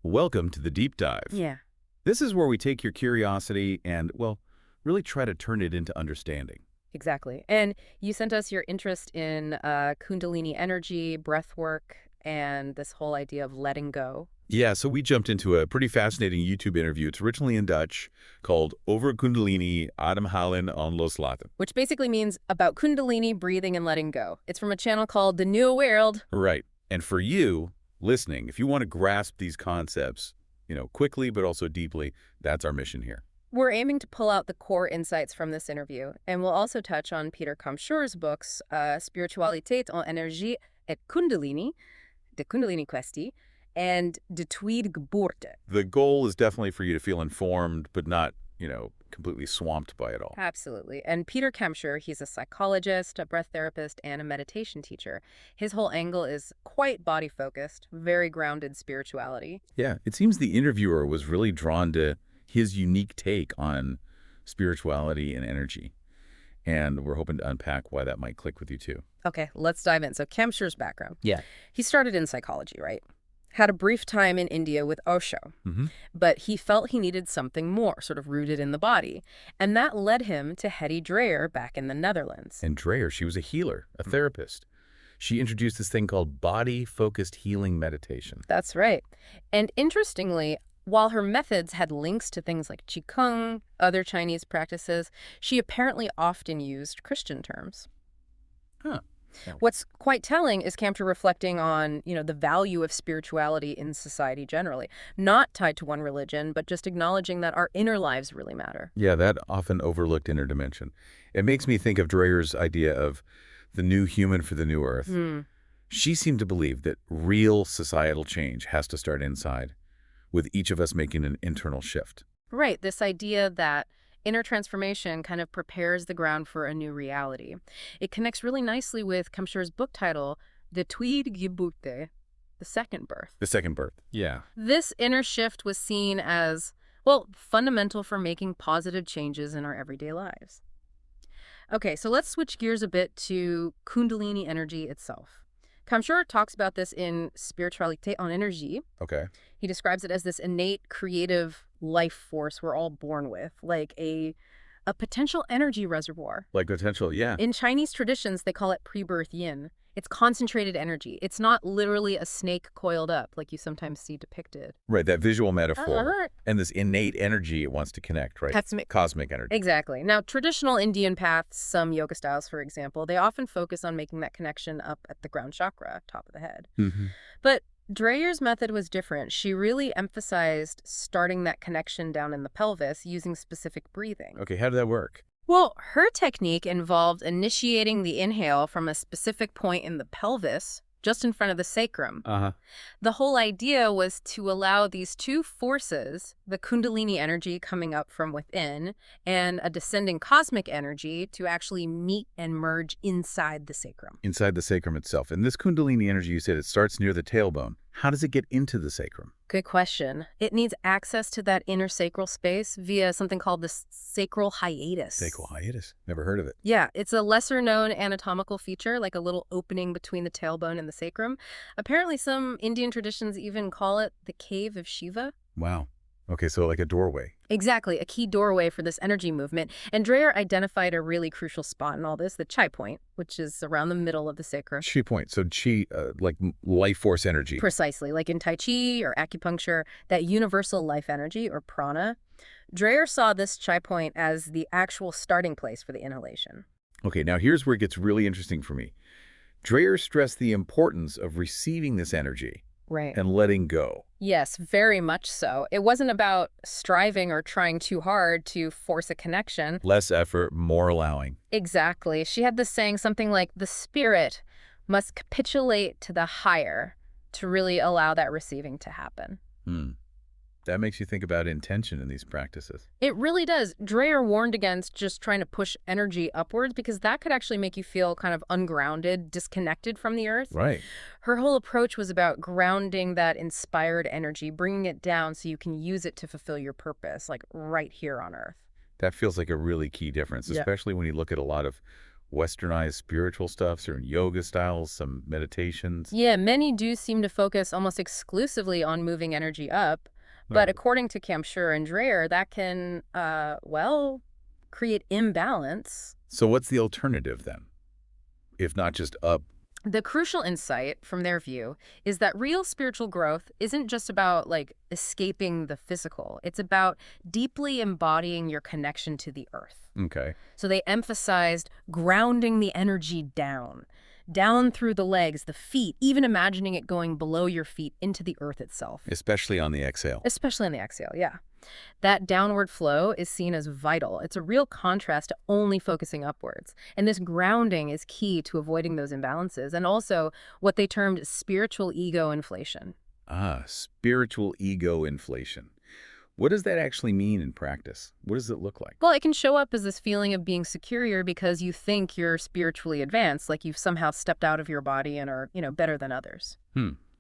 Welcome to the deep dive. Yeah, This is where we take your curiosity and, well, really try to turn it into understanding. exactly. And you sent us your interest in kundalini energy, breath work, and this whole idea of letting go. Yeah, so we jumped into a pretty fascinating YouTube interview. It's originally in Dutch, called Over Kundalini Ademhalen on Loslaten. Which basically means about kundalini, breathing, and letting go. It's from a channel called The New World. Right. And for you, listening, if you want to grasp these concepts, quickly but also deeply, that's our mission here. We're aiming to pull out the core insights from this interview, and we'll also touch on Peter Kamshoor's books, Spiritualiteit en Energie et Kundalini, De Kundalini Kwestie, and De Tweede Geboorte. The goal is definitely for you to feel informed, but not, completely swamped by it all. Absolutely. And Peter Kamshoor, he's a psychologist, a breath therapist, and a meditation teacher. His whole angle is quite body-focused, very grounded spirituality. Yeah, it seems the interviewer was really drawn to his unique take on spirituality and energy. And we're hoping to unpack why that might click with you too. Okay, let's dive in. So Kamshoor's background. Yeah. He started in psychology, right? Had a brief time in India with Osho, Mm-hmm. but he felt he needed something more, sort of rooted in the body. And that led him to Hetty Dreyer back in the Netherlands. And Dreyer, she was a healer, a therapist. She introduced this thing called body-focused healing meditation. That's right. And interestingly, while her methods had links to things like Qigong, other Chinese practices, she apparently often used Christian terms. Huh. What's quite telling is Kamshoor reflecting on, the value of spirituality in society generally, not tied to one religion, but just acknowledging that our inner lives really matter. Yeah, that often overlooked inner dimension. It makes me think of Dreyer's idea of the new human for the new earth. She seemed to believe that real societal change has to start inside, with each of us making an internal shift. Right, this idea that inner transformation kind of prepares the ground for a new reality. It connects really nicely with Kamshoor's book title, De Tweede Geboorte, The Second Birth. The second birth. Yeah. This inner shift was seen as, well, fundamental for making positive changes in our everyday lives. Okay, so let's switch gears a bit to Kundalini energy itself. Kamshoor talks about this in Spiritualiteit en Energie. Okay. He describes it as this innate creative life force we're all born with, like a potential energy reservoir. Like potential, yeah. In Chinese traditions, they call it pre-birth yin. It's concentrated energy. It's not literally a snake coiled up like you sometimes see depicted. Right, that visual metaphor. Uh-huh. And this innate energy it wants to connect, right? Cosmic energy. Exactly. Now, traditional Indian paths, some yoga styles, for example, they often focus on making that connection up at the ground chakra, top of the head. Mm-hmm. But Dreyer's method was different. She really emphasized starting that connection down in the pelvis using specific breathing. Okay, how did that work? Well, her technique involved initiating the inhale from a specific point in the pelvis, just in front of the sacrum. Uh-huh. The whole idea was to allow these two forces, the Kundalini energy coming up from within and a descending cosmic energy, to actually meet and merge inside the sacrum. Inside the sacrum itself. And this Kundalini energy, you said it starts near the tailbone. How does it get into the sacrum? Good question. It needs access to that inner sacral space via something called the sacral hiatus. Sacral hiatus. Never heard of it. Yeah, it's a lesser-known anatomical feature, like a little opening between the tailbone and the sacrum. Apparently, some Indian traditions even call it the cave of Shiva. Wow. Okay, so like a doorway. Exactly, a key doorway for this energy movement. And Dreyer identified a really crucial spot in all this, the chi point, which is around the middle of the sacrum. Chi point. So chi, like life force energy. Precisely, like in Tai Chi or acupuncture, that universal life energy, or prana. Dreyer saw this chi point as the actual starting place for the inhalation. Okay, now here's where it gets really interesting for me. Dreyer stressed the importance of receiving this energy Right. and letting go. Yes, very much so. It wasn't about striving or trying too hard to force a connection. Less effort, more allowing. Exactly. She had this saying, something like, the spirit must capitulate to the higher to really allow that receiving to happen. That makes you think about intention in these practices. It really does. Dreyer warned against just trying to push energy upwards because that could actually make you feel kind of ungrounded, disconnected from the earth. Right. Her whole approach was about grounding that inspired energy, bringing it down so you can use it to fulfill your purpose, like right here on earth. That feels like a really key difference, Yeah. especially when you look at a lot of westernized spiritual stuff, certain yoga styles, some meditations. Yeah, many do seem to focus almost exclusively on moving energy up, but Right. according to Kamshur and Dreyer, that can, well, create imbalance. So what's the alternative then? If not just up? The crucial insight from their view is that real spiritual growth isn't just about like escaping the physical. It's about deeply embodying your connection to the earth. Okay. So they emphasized grounding the energy down through the legs, the feet, even imagining it going below your feet into the earth itself. Especially on the exhale. Especially in the exhale, yeah. That downward flow is seen as vital. It's a real contrast to only focusing upwards. And this grounding is key to avoiding those imbalances and also what they termed spiritual ego inflation. Ah, spiritual ego inflation. What does that actually mean in practice? What does it look like? Well, it can show up as this feeling of being superior because you think you're spiritually advanced, like you've somehow stepped out of your body and are, better than others.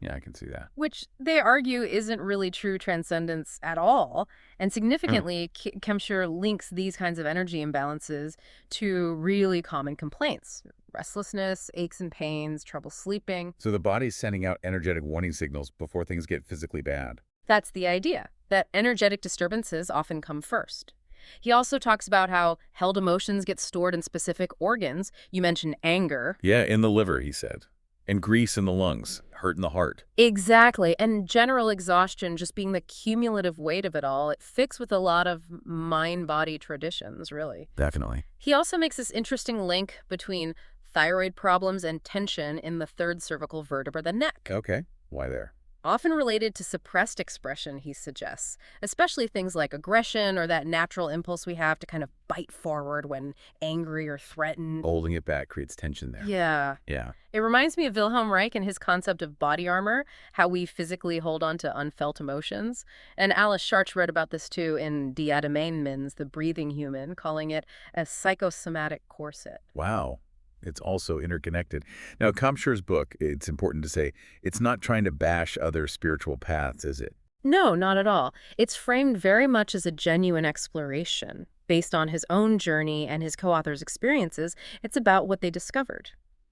Yeah, I can see that. Which they argue isn't really true transcendence at all. And significantly, Kemsher links these kinds of energy imbalances to really common complaints. Restlessness, aches and pains, trouble sleeping. So the body's sending out energetic warning signals before things get physically bad. That's the idea, that energetic disturbances often come first. He also talks about how held emotions get stored in specific organs. You mentioned anger. Yeah, in the liver, he said. And grease in the lungs, hurt in the heart. Exactly. And general exhaustion just being the cumulative weight of it all, it fits with a lot of mind-body traditions, really. Definitely. He also makes this interesting link between thyroid problems and tension in the third cervical vertebra, the neck. Okay. Why there? Often related to suppressed expression, he suggests, especially things like aggression or that natural impulse we have to kind of bite forward when angry or threatened. Holding it back creates tension there. Yeah. Yeah. It reminds me of Wilhelm Reich and his concept of body armor, how we physically hold on to unfelt emotions. And Alice Scharch read about this too in Die Ademeinmens, The Breathing Human, calling it a psychosomatic corset. Wow. It's also interconnected. Now, Kamshur's book, it's important to say, it's not trying to bash other spiritual paths, is it? No, not at all. It's framed very much as a genuine exploration. Based on his own journey and his co-author's experiences, it's about what they discovered.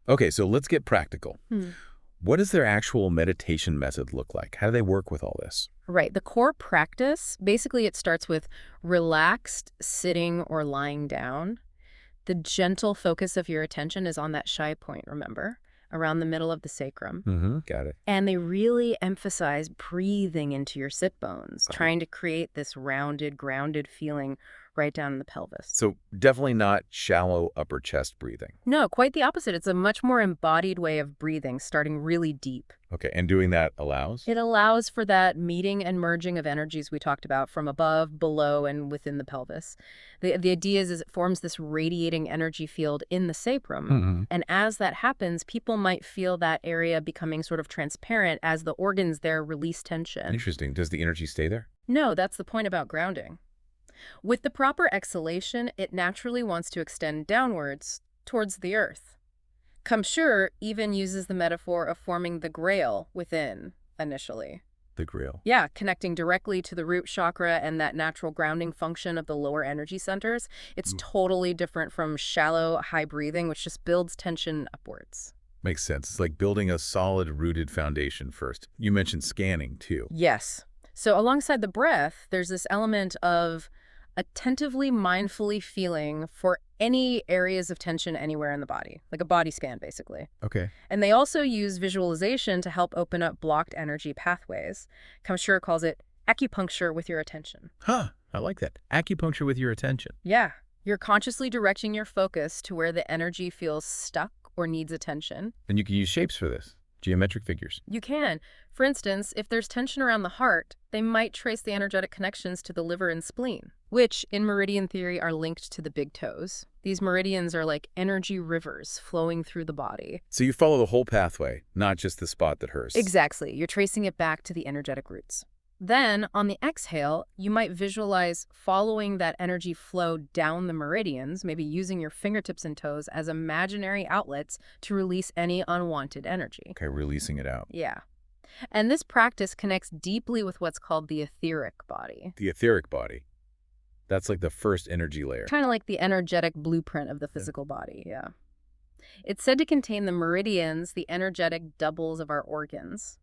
Okay, so let's get practical. What does their actual meditation method look like? How do they work with all this? Right. The core practice, basically it starts with relaxed sitting or lying down. The gentle focus of your attention is on that shy point, remember? Around the middle of the sacrum. Got it. And they really emphasize breathing into your sit bones, trying to create this rounded, grounded feeling right down in the pelvis. So definitely not shallow upper chest breathing. No, quite the opposite. It's a much more embodied way of breathing, starting really deep. Okay, and doing that allows? It allows for that meeting and merging of energies we talked about from above, below, and within the pelvis. The idea is it forms this radiating energy field in the sacrum. And as that happens, people might feel that area becoming sort of transparent as the organs there release tension. Interesting. Does the energy stay there? No, that's the point about grounding. With the proper exhalation, it naturally wants to extend downwards towards the earth. Kamshur even uses the metaphor of forming the grail within initially. The grill. Yeah, connecting directly to the root chakra and that natural grounding function of the lower energy centers. It's totally different from shallow, high breathing, which just builds tension upwards. Makes sense. It's like building a solid rooted foundation first. You mentioned scanning too. Yes. So alongside the breath, there's this element of attentively, mindfully feeling for any areas of tension anywhere in the body, like a body scan, basically. Okay. And they also use visualization to help open up blocked energy pathways. Kamshur calls it acupuncture with your attention. Huh. I like that. Acupuncture with your attention. Yeah. You're consciously directing your focus to where the energy feels stuck or needs attention. And you can use shapes for this. Geometric figures. You can. For instance, if there's tension around the heart, they might trace the energetic connections to the liver and spleen, which in meridian theory are linked to the big toes. These meridians are like energy rivers flowing through the body. So you follow the whole pathway, not just the spot that hurts. Exactly. You're tracing it back to the energetic roots. Then, on the exhale, you might visualize following that energy flow down the meridians, maybe using your fingertips and toes as imaginary outlets to release any unwanted energy. Okay, releasing it out. Yeah. And this practice connects deeply with what's called the etheric body. The etheric body. That's like the first energy layer. Kind of like the energetic blueprint of the physical body, yeah. It's said to contain the meridians, the energetic doubles of our organs.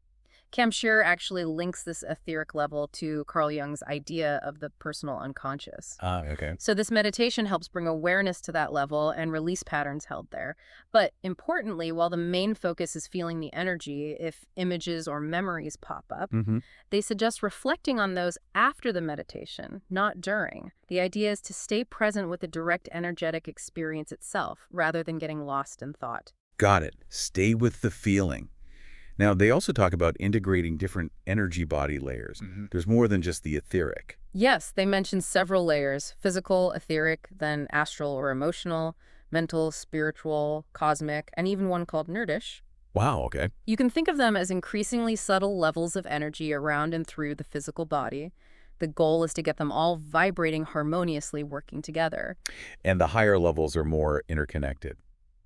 Kamshir actually links this etheric level to Carl Jung's idea of the personal unconscious. Ah, okay. So this meditation helps bring awareness to that level and release patterns held there. But importantly, while the main focus is feeling the energy, if images or memories pop up, Mm-hmm. they suggest reflecting on those after the meditation, not during. The idea is to stay present with the direct energetic experience itself, rather than getting lost in thought. Got it. Stay with the feeling. Now, they also talk about integrating different energy body layers. There's more than just the etheric. Yes, they mention several layers: physical, etheric, then astral or emotional, mental, spiritual, cosmic, and even one called nerdish. Wow, okay. You can think of them as increasingly subtle levels of energy around and through the physical body. The goal is to get them all vibrating harmoniously, working together. And the higher levels are more interconnected.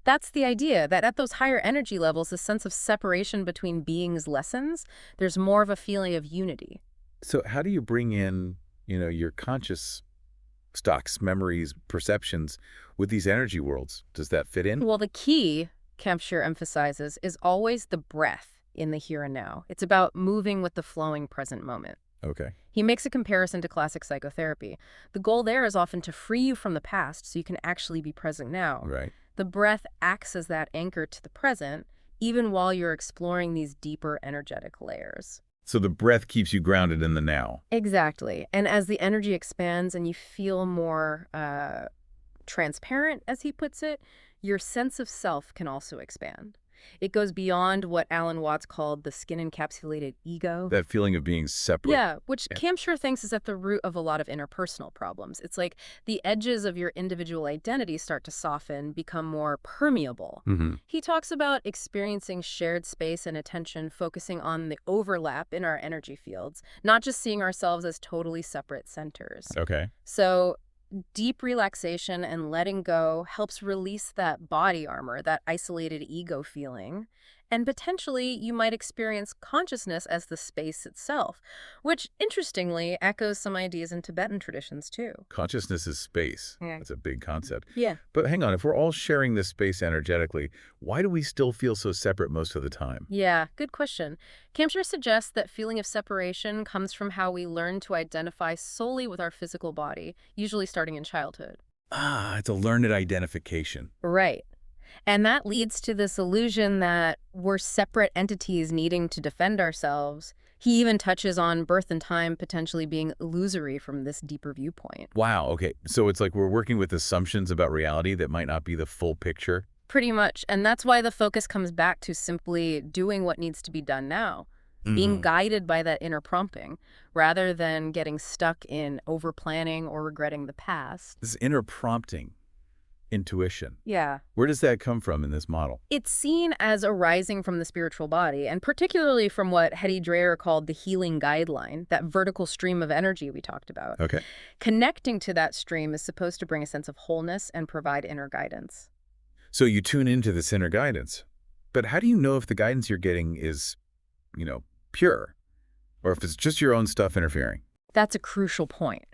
That's the idea, that at those higher energy levels, the sense of separation between beings lessens. There's more of a feeling of unity. So how do you bring in, your conscious stocks, memories, perceptions with these energy worlds? Does that fit in? Well, the key, Kamshir emphasizes, is always the breath in the here and now. It's about moving with the flowing present moment. Okay. He makes a comparison to classic psychotherapy. The goal there is often to free you from the past so you can actually be present now. Right. The breath acts as that anchor to the present, even while you're exploring these deeper energetic layers. So the breath keeps you grounded in the now. Exactly. And as the energy expands and you feel more transparent, as he puts it, your sense of self can also expand. It goes beyond what Alan Watts called the skin-encapsulated ego. That feeling of being separate. Yeah, which Yeah. Kamshir thinks is at the root of a lot of interpersonal problems. It's like the edges of your individual identity start to soften, become more permeable. Mm-hmm. He talks about experiencing shared space and attention, focusing on the overlap in our energy fields, not just seeing ourselves as totally separate centers. Okay. So deep relaxation and letting go helps release that body armor, that isolated ego feeling. And potentially, you might experience consciousness as the space itself, which, interestingly, echoes some ideas in Tibetan traditions, too. Consciousness is space. Yeah. That's a big concept. Yeah. But hang on, if we're all sharing this space energetically, why do we still feel so separate most of the time? Yeah, good question. Kamshir suggests that feeling of separation comes from how we learn to identify solely with our physical body, usually starting in childhood. Ah, it's a learned identification. Right. And that leads to this illusion that we're separate entities needing to defend ourselves. He even touches on birth and time potentially being illusory from this deeper viewpoint. Wow, okay. So it's like we're working with assumptions about reality that might not be the full picture? Pretty much. And that's why the focus comes back to simply doing what needs to be done now, being guided by that inner prompting, rather than getting stuck in over-planning or regretting the past. This inner prompting, intuition. Yeah. Where does that come from in this model? It's seen as arising from the spiritual body, and particularly from what Hedy Dreyer called the healing guideline, that vertical stream of energy we talked about. Okay. Connecting to that stream is supposed to bring a sense of wholeness and provide inner guidance. So you tune into this inner guidance. But how do you know if the guidance you're getting is, pure? Or if it's just your own stuff interfering? That's a crucial point.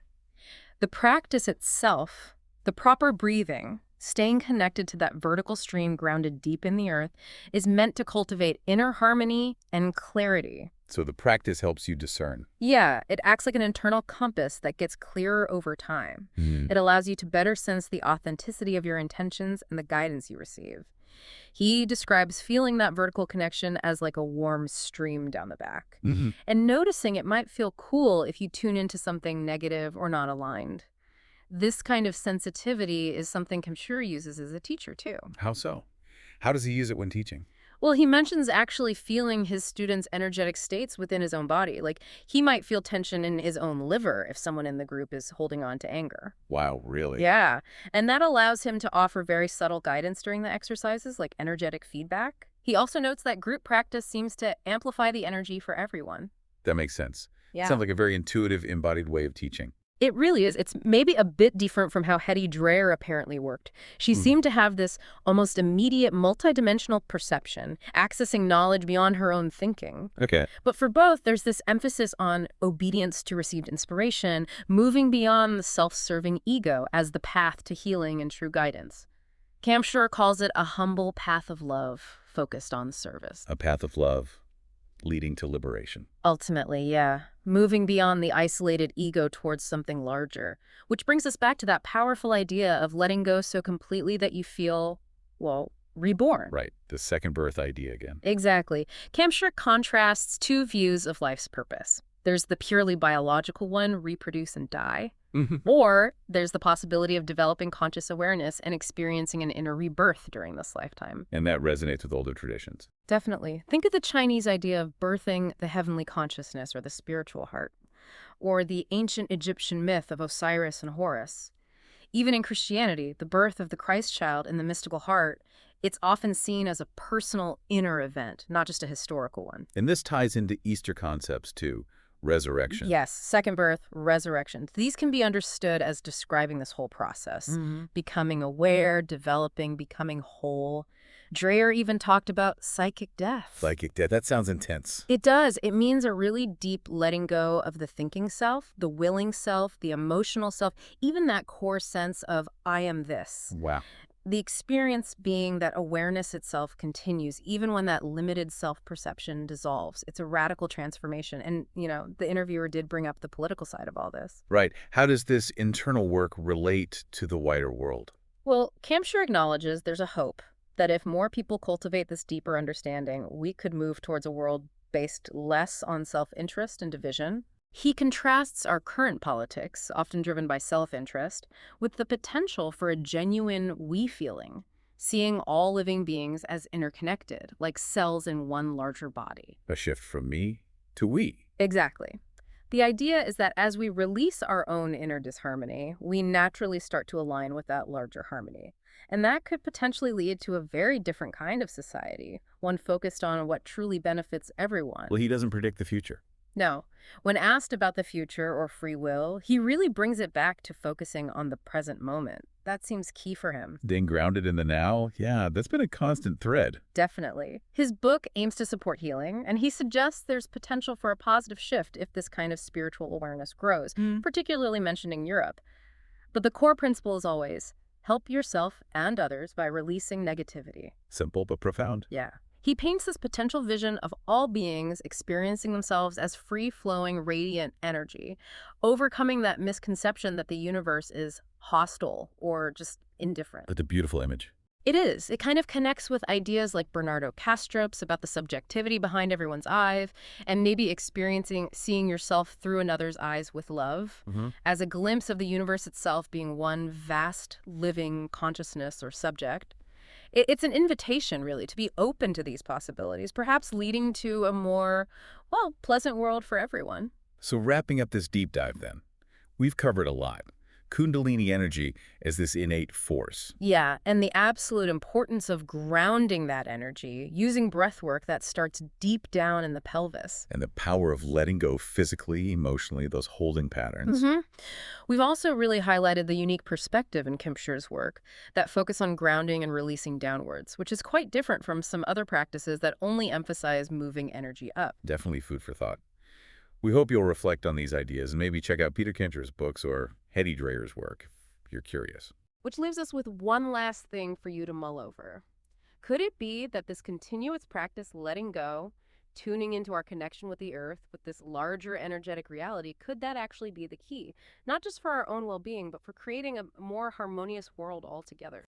The practice itself, the proper breathing, staying connected to that vertical stream grounded deep in the earth, is meant to cultivate inner harmony and clarity. So the practice helps you discern. Yeah, it acts like an internal compass that gets clearer over time. It allows you to better sense the authenticity of your intentions and the guidance you receive. He describes feeling that vertical connection as like a warm stream down the back. And noticing it might feel cool if you tune into something negative or not aligned. This kind of sensitivity is something Kamshir uses as a teacher, too. How so? How does he use it when teaching? Well, he mentions actually feeling his students' energetic states within his own body. Like, he might feel tension in his own liver if someone in the group is holding on to anger. Wow, really? Yeah, and that allows him to offer very subtle guidance during the exercises, like energetic feedback. He also notes that group practice seems to amplify the energy for everyone. That makes sense. Yeah. Sounds like a very intuitive, embodied way of teaching. It really is. It's maybe a bit different from how Hedy Dreyer apparently worked. She seemed to have this almost immediate multidimensional perception, accessing knowledge beyond her own thinking. Okay. But for both, there's this emphasis on obedience to received inspiration, moving beyond the self-serving ego as the path to healing and true guidance. Camshire calls it a humble path of love focused on service. A path of love leading to liberation. Ultimately, yeah, moving beyond the isolated ego towards something larger, which brings us back to that powerful idea of letting go so completely that you feel, well, reborn. Right, the second birth idea again. Exactly. Camshire contrasts two views of life's purpose. There's the purely biological one, reproduce and die. Or there's the possibility of developing conscious awareness and experiencing an inner rebirth during this lifetime. And that resonates with older traditions. Definitely. Think of the Chinese idea of birthing the heavenly consciousness or the spiritual heart, or the ancient Egyptian myth of Osiris and Horus. Even in Christianity, the birth of the Christ child in the mystical heart, it's often seen as a personal inner event, not just a historical one. And this ties into Easter concepts too. Resurrection. Yes, second birth, resurrection. These can be understood as describing this whole process. Becoming aware, developing, becoming whole. Dreyer even talked about psychic death. Psychic death. That sounds intense. It does. It means a really deep letting go of the thinking self, the willing self, the emotional self, even that core sense of I am this. Wow. The experience being that awareness itself continues even when that limited self-perception dissolves. It's a radical transformation. And, the interviewer did bring up the political side of all this. Right. How does this internal work relate to the wider world? Well, Camshire acknowledges there's a hope that if more people cultivate this deeper understanding, we could move towards a world based less on self-interest and division. He contrasts our current politics, often driven by self-interest, with the potential for a genuine we feeling, seeing all living beings as interconnected, like cells in one larger body. A shift from me to we. Exactly. The idea is that as we release our own inner disharmony, we naturally start to align with that larger harmony. And that could potentially lead to a very different kind of society, one focused on what truly benefits everyone. Well, he doesn't predict the future. No. When asked about the future or free will, he really brings it back to focusing on the present moment. That seems key for him. Staying grounded in the now? Yeah, that's been a constant thread. Definitely. His book aims to support healing, and he suggests there's potential for a positive shift if this kind of spiritual awareness grows, particularly mentioning Europe. But the core principle is always, help yourself and others by releasing negativity. Simple but profound. Yeah. He paints this potential vision of all beings experiencing themselves as free-flowing, radiant energy, overcoming that misconception that the universe is hostile or just indifferent. That's a beautiful image. It is. It kind of connects with ideas like Bernardo Kastrup's about the subjectivity behind everyone's eye, and maybe seeing yourself through another's eyes with love, as a glimpse of the universe itself being one vast, living consciousness or subject. It's an invitation, really, to be open to these possibilities, perhaps leading to a more, pleasant world for everyone. So wrapping up this deep dive then, we've covered a lot. Kundalini energy as this innate force. Yeah, and the absolute importance of grounding that energy, using breath work that starts deep down in the pelvis. And the power of letting go physically, emotionally, those holding patterns. We've also really highlighted the unique perspective in Kempshire's work that focus on grounding and releasing downwards, which is quite different from some other practices that only emphasize moving energy up. Definitely food for thought. We hope you'll reflect on these ideas and maybe check out Peter Kincher's books or Hetty Dreyer's work if you're curious. Which leaves us with one last thing for you to mull over. Could it be that this continuous practice letting go, tuning into our connection with the earth, with this larger energetic reality, could that actually be the key? Not just for our own well-being, but for creating a more harmonious world altogether.